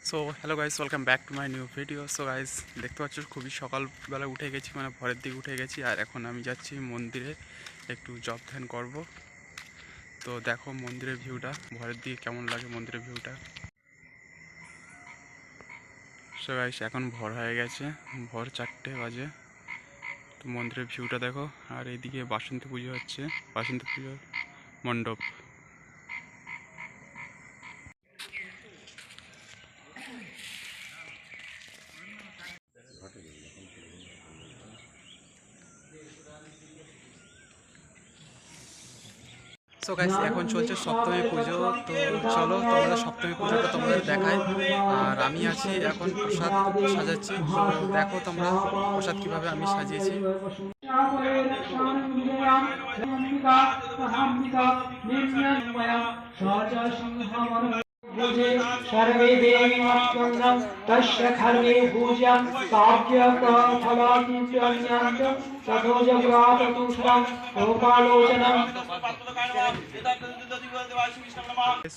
So hello guys, welcome back to my new video. So guys, দেখতে পাচ্ছ খুবই সকালবেলা উঠে গেছি, মানে ভোরের দিকে উঠে গেছি। আর এখন আমি যাচ্ছি মন্দিরে একটু জপ ধ্যান করবো। তো দেখো মন্দিরের ভিউটা, ভোরের দিকে কেমন লাগে মন্দিরের ভিউটা। সো গাইস, এখন ভোর হয়ে গেছে, ভোর 4টে বাজে। তো মন্দিরের ভিউটা দেখো। আর এইদিকে বাসন্তী পুজো হচ্ছে, বাসন্তী পুজোর মণ্ডপ। সো গাইস, এখন চলছে সপ্তমী পুজো। তো চলো তোমাদের সপ্তমী পুজোটা তোমাদের দেখাই। আর আমি আছি এখন প্রসাদ সাজাচ্ছি। তো দেখো তোমরা প্রসাদ কিভাবে আমি সাজিয়েছি। सर्वे देवीमत्कन्दं तस्य खर्वे पूज्यं काव्यकफलाकिञ्चन्यं तथोजव्राततुषरं गोपालोचनं।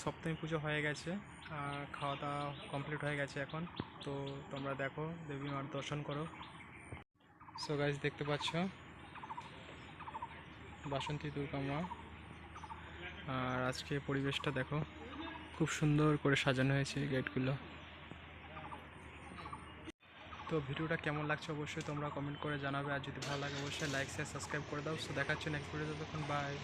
সপ্তমী পুজো হয়ে গেছে, খাওয়া দাওয়া কমপ্লিট হয়ে গেছে এখন। তো তোমরা দেখো দেবী মার দর্শন করো। সো গাইস, দেখতে পাচ্ছ বাসন্তী দুর্গা মা। আর আজকে পরিবেশটা দেখো, খুব সুন্দর করে সাজানো হয়েছে গেটগুলো। তো ভিডিওটা কেমন লাগছে অবশ্যই তোমরা কমেন্ট করে জানাবে। আর যদি ভালো লাগে অবশ্যই লাইক শেয়ার সাবস্ক্রাইব করে দাও। সো দেখাচ্ছি নেক্সট ভিডিওতে, তখন বাই।